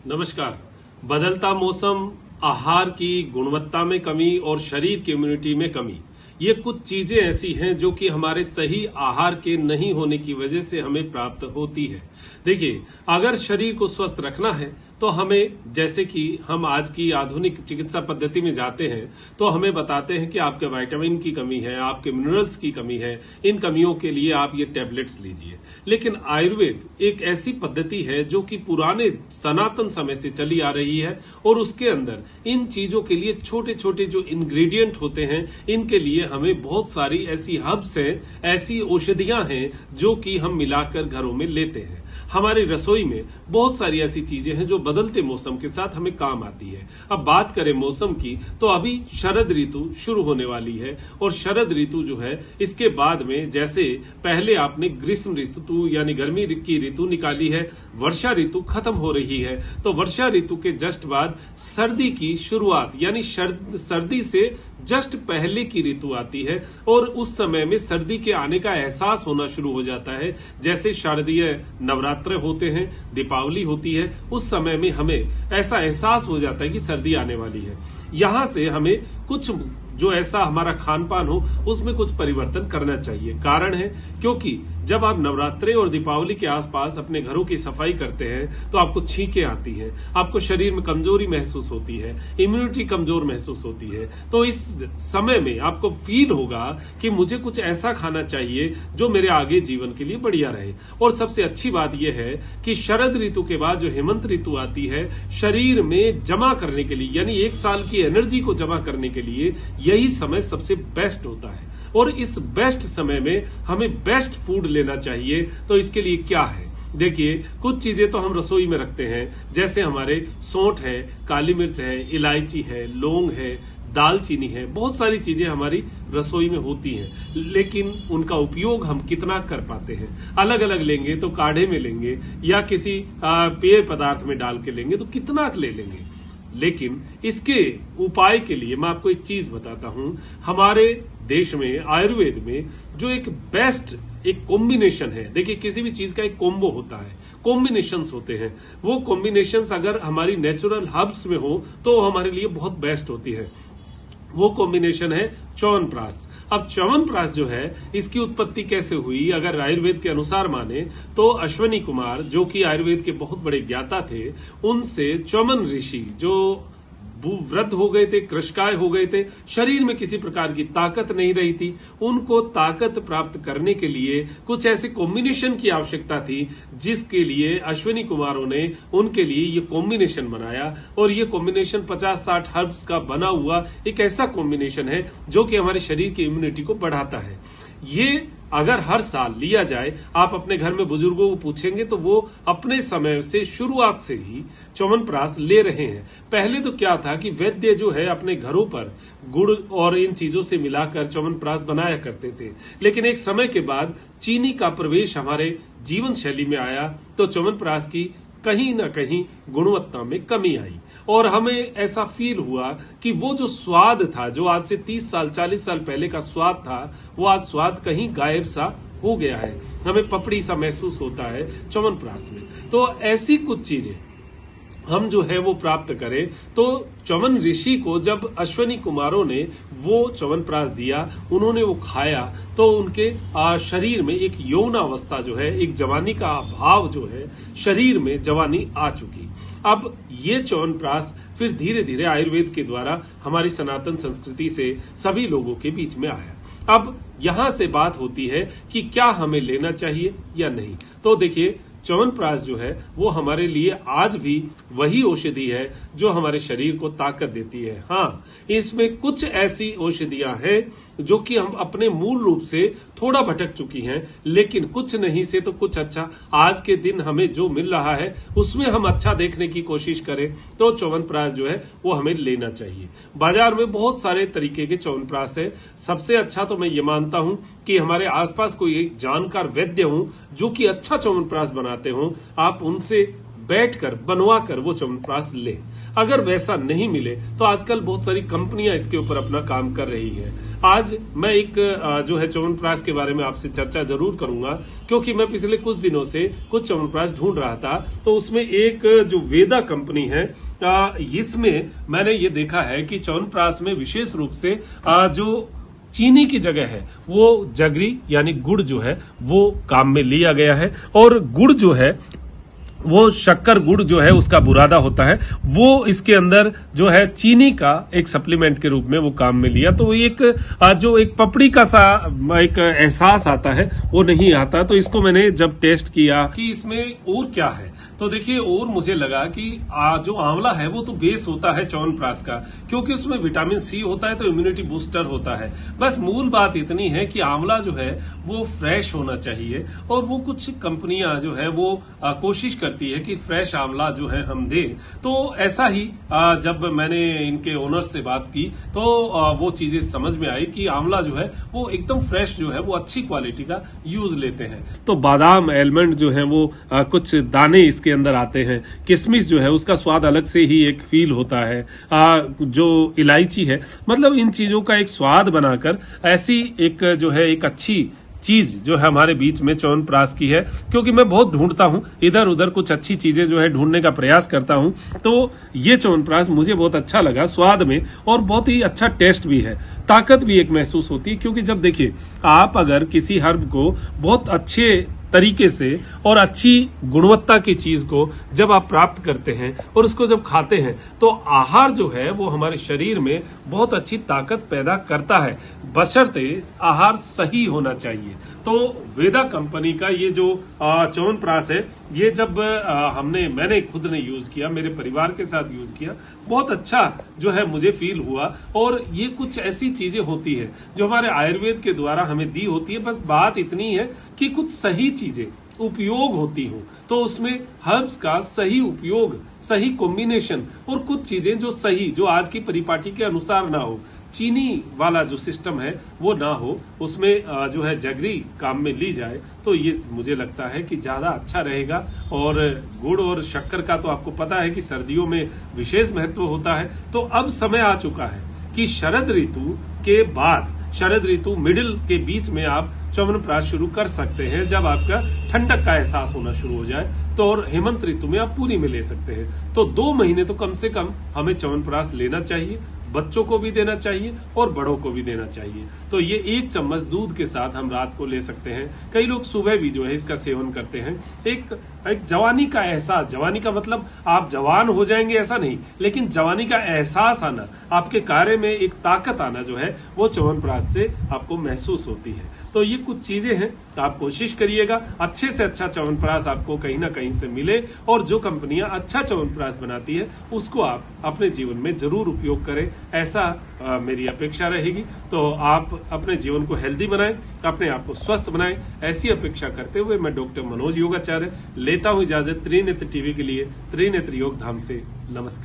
नमस्कार। बदलता मौसम, आहार की गुणवत्ता में कमी और शरीर की इम्यूनिटी में कमी, ये कुछ चीजें ऐसी हैं जो कि हमारे सही आहार के नहीं होने की वजह से हमें प्राप्त होती है। देखिए, अगर शरीर को स्वस्थ रखना है तो हमें, जैसे कि हम आज की आधुनिक चिकित्सा पद्धति में जाते हैं तो हमें बताते हैं कि आपके विटामिन की कमी है, आपके मिनरल्स की कमी है, इन कमियों के लिए आप ये टैबलेट्स लीजिए। लेकिन आयुर्वेद एक ऐसी पद्धति है जो कि पुराने सनातन समय से चली आ रही है और उसके अंदर इन चीजों के लिए छोटे छोटे जो इंग्रेडिएंट होते हैं, इनके लिए हमें बहुत सारी ऐसी हर्ब्स हैं, ऐसी औषधियां हैं जो कि हम मिलाकर घरों में लेते हैं। हमारी रसोई में बहुत सारी ऐसी चीजें हैं जो बदलते मौसम के साथ हमें काम आती है। अब बात करें मौसम की, तो अभी शरद ऋतु शुरू होने वाली है और शरद ऋतु जो है, इसके बाद में जैसे पहले आपने ग्रीष्म ऋतु यानी गर्मी की ऋतु निकाली है, वर्षा ऋतु खत्म हो रही है, तो वर्षा ऋतु के जस्ट बाद सर्दी की शुरुआत यानी सर्दी से जस्ट पहले की ऋतु आती है और उस समय में सर्दी के आने का एहसास होना शुरू हो जाता है। जैसे शारदीय नवरात्र होते हैं, दीपावली होती है, उस समय में हमें ऐसा एहसास हो जाता है कि सर्दी आने वाली है। यहां से हमें कुछ जो ऐसा हमारा खान पान हो उसमें कुछ परिवर्तन करना चाहिए। कारण है क्योंकि जब आप नवरात्रे और दीपावली के आसपास अपने घरों की सफाई करते हैं तो आपको छींकें आती हैं, आपको शरीर में कमजोरी महसूस होती है, इम्यूनिटी कमजोर महसूस होती है। तो इस समय में आपको फील होगा कि मुझे कुछ ऐसा खाना चाहिए जो मेरे आगे जीवन के लिए बढ़िया रहे। और सबसे अच्छी बात यह है कि शरद ऋतु के बाद जो हेमंत ऋतु आती है, शरीर में जमा करने के लिए यानी एक साल की एनर्जी को जमा करने के लिए यही समय सबसे बेस्ट होता है। और इस बेस्ट समय में हमें बेस्ट फूड लेना चाहिए। तो इसके लिए क्या है, देखिए, कुछ चीजें तो हम रसोई में रखते हैं, जैसे हमारे सौंठ है, काली मिर्च है, इलायची है, लौंग है, दालचीनी है, बहुत सारी चीजें हमारी रसोई में होती हैं, लेकिन उनका उपयोग हम कितना कर पाते हैं। अलग अलग लेंगे तो काढ़े में लेंगे या किसी पेय पदार्थ में डाल के लेंगे तो कितना ले लेंगे। लेकिन इसके उपाय के लिए मैं आपको एक चीज बताता हूं। हमारे देश में आयुर्वेद में जो एक बेस्ट एक कॉम्बिनेशन है, देखिए किसी भी चीज का एक कॉम्बो होता है, कॉम्बिनेशंस होते हैं। वो कॉम्बिनेशंस अगर हमारी नेचुरल हर्ब्स में हो तो हमारे लिए बहुत बेस्ट होती है। वो कॉम्बिनेशन है च्यवनप्राश। अब च्यवनप्राश जो है, इसकी उत्पत्ति कैसे हुई अगर आयुर्वेद के अनुसार माने तो अश्वनी कुमार, जो कि आयुर्वेद के बहुत बड़े ज्ञाता थे, उनसे च्यवन ऋषि जो वृद्ध हो गए थे, कृशकाय हो गए थे, शरीर में किसी प्रकार की ताकत नहीं रही थी, उनको ताकत प्राप्त करने के लिए कुछ ऐसे कॉम्बिनेशन की आवश्यकता थी, जिसके लिए अश्विनी कुमारों ने उनके लिए ये कॉम्बिनेशन बनाया। और ये कॉम्बिनेशन 50-60 हर्ब्स का बना हुआ एक ऐसा कॉम्बिनेशन है जो कि हमारे शरीर की इम्यूनिटी को बढ़ाता है। ये अगर हर साल लिया जाए, आप अपने घर में बुजुर्गों को पूछेंगे तो वो अपने समय से शुरुआत से ही च्यवनप्राश ले रहे हैं। पहले तो क्या था कि वैद्य जो है अपने घरों पर गुड़ और इन चीजों से मिलाकर च्यवनप्राश बनाया करते थे, लेकिन एक समय के बाद चीनी का प्रवेश हमारे जीवन शैली में आया तो च्यवनप्राश की कहीं ना कहीं गुणवत्ता में कमी आई और हमें ऐसा फील हुआ कि वो जो स्वाद था, जो आज से 30 साल 40 साल पहले का स्वाद था, वो आज स्वाद कहीं गायब सा हो गया है। हमें पपड़ी सा महसूस होता है च्यवनप्राश में। तो ऐसी कुछ चीजें हम जो है वो प्राप्त करें। तो च्यवन ऋषि को जब अश्वनी कुमारों ने वो च्यवनप्राश दिया, उन्होंने वो खाया, तो उनके शरीर में एक यौवनावस्था जो है, एक जवानी का भाव जो है, शरीर में जवानी आ चुकी। अब ये च्यवनप्राश फिर धीरे धीरे आयुर्वेद के द्वारा हमारी सनातन संस्कृति से सभी लोगों के बीच में आया। अब यहां से बात होती है कि क्या हमें लेना चाहिए या नहीं। तो देखिए, च्यवनप्राश जो है वो हमारे लिए आज भी वही औषधि है जो हमारे शरीर को ताकत देती है। हाँ, इसमें कुछ ऐसी औषधियां हैं जो कि हम अपने मूल रूप से थोड़ा भटक चुकी हैं, लेकिन कुछ नहीं से तो कुछ अच्छा आज के दिन हमें जो मिल रहा है उसमें हम अच्छा देखने की कोशिश करें तो च्यवनप्राश जो है वो हमें लेना चाहिए। बाजार में बहुत सारे तरीके के च्यवनप्राश है। सबसे अच्छा तो मैं ये मानता हूं कि हमारे आसपास कोई एक जानकार वैद्य हो जो कि अच्छा च्यवनप्राश बनाते हो, आप उनसे बैठकर बनवाकर वो च्यवनप्राश ले। अगर वैसा नहीं मिले तो आजकल बहुत सारी कंपनियां इसके ऊपर अपना काम कर रही है। आज मैं एक जो है च्यवनप्राश के बारे में आपसे चर्चा जरूर करूंगा, क्योंकि मैं पिछले कुछ दिनों से कुछ च्यवनप्राश ढूंढ रहा था, तो उसमें एक जो वेदा कंपनी है इसमें मैंने ये देखा है कि च्यवनप्राश में विशेष रूप से जो चीनी की जगह है वो जगरी यानी गुड़ जो है वो काम में लिया गया है, और गुड़ जो है वो शक्कर गुड़ जो है उसका बुरादा होता है, वो इसके अंदर जो है चीनी का एक सप्लीमेंट के रूप में वो काम में लिया। तो एक जो एक पपड़ी का सा एक एहसास आता है वो नहीं आता। तो इसको मैंने जब टेस्ट किया कि इसमें और क्या है, तो देखिए और मुझे लगा कि जो आंवला है वो तो बेस होता है च्यवनप्राश का, क्योंकि उसमें विटामिन सी होता है तो इम्यूनिटी बूस्टर होता है। बस मूल बात इतनी है कि आंवला जो है वो फ्रेश होना चाहिए, और वो कुछ कंपनियां जो है वो कोशिश करती है कि फ्रेश आंवला जो है हम दें। तो ऐसा ही जब मैंने इनके ओनर से बात की तो वो चीजें समझ में आई कि आंवला जो है वो एकदम फ्रेश जो है वो अच्छी क्वालिटी का यूज लेते हैं। तो बादाम एलमंड जो है वो कुछ दाने इसके अंदर आते हैं, किशमिश जो है उसका स्वाद अलग से ही एक फील होता है, जो इलायची है, मतलब इन चीजों का एक स्वाद बनाकर ऐसी एक जो है एक अच्छी चीज जो है हमारे बीच में च्यवनप्राश की है। क्योंकि मैं बहुत ढूंढता हूं, इधर उधर कुछ अच्छी चीजें जो है ढूंढने का प्रयास करता हूं, तो ये च्यवनप्राश मुझे बहुत अच्छा लगा स्वाद में, और बहुत ही अच्छा टेस्ट भी है, ताकत भी एक महसूस होती है। क्योंकि जब देखिए आप अगर किसी हर्ब को बहुत अच्छे तरीके से और अच्छी गुणवत्ता की चीज को जब आप प्राप्त करते हैं और उसको जब खाते हैं, तो आहार जो है वो हमारे शरीर में बहुत अच्छी ताकत पैदा करता है, बशर्ते आहार सही होना चाहिए। तो वेदा कंपनी का ये जो च्यवनप्राश है, ये जब मैंने खुद ने यूज किया, मेरे परिवार के साथ यूज किया, बहुत अच्छा जो है मुझे फील हुआ। और ये कुछ ऐसी चीजें होती है जो हमारे आयुर्वेद के द्वारा हमें दी होती है, बस बात इतनी है कि कुछ सही चीजें उपयोग होती हो, तो उसमें हर्ब्स का सही उपयोग, सही कॉम्बिनेशन, और कुछ चीजें जो सही, जो आज की परिपाटी के अनुसार ना हो, चीनी वाला जो सिस्टम है वो ना हो, उसमें जो है जगरी काम में ली जाए, तो ये मुझे लगता है कि ज्यादा अच्छा रहेगा। और गुड़ और शक्कर का तो आपको पता है कि सर्दियों में विशेष महत्व होता है। तो अब समय आ चुका है कि शरद ऋतु के बाद, शरद ऋतु मिडिल के बीच में आप च्यवनप्राश शुरू कर सकते हैं, जब आपका ठंडक का एहसास होना शुरू हो जाए। तो और हेमंत ऋतु में आप पूरी में ले सकते हैं। तो 2 महीने तो कम से कम हमें च्यवनप्राश लेना चाहिए, बच्चों को भी देना चाहिए और बड़ों को भी देना चाहिए। तो ये 1 चम्मच दूध के साथ हम रात को ले सकते हैं। कई लोग सुबह भी जो है इसका सेवन करते हैं। एक जवानी का एहसास, जवानी का मतलब आप जवान हो जाएंगे ऐसा नहीं, लेकिन जवानी का एहसास आना, आपके कार्य में एक ताकत आना जो है वो च्यवनप्राश से आपको महसूस होती है। तो ये कुछ चीजें हैं, आप कोशिश करिएगा अच्छे से अच्छा च्यवनप्राश आपको कहीं ना कहीं से मिले, और जो कंपनियां अच्छा च्यवनप्राश बनाती है उसको आप अपने जीवन में जरूर उपयोग करें, ऐसा मेरी अपेक्षा रहेगी। तो आप अपने जीवन को हेल्दी बनाएं, अपने आप को स्वस्थ बनाएं, ऐसी अपेक्षा करते हुए मैं डॉक्टर मनोज योगाचार्य लेता हूं इजाजत त्रिनेत्र टीवी के लिए, त्रिनेत्र योग धाम से। नमस्कार।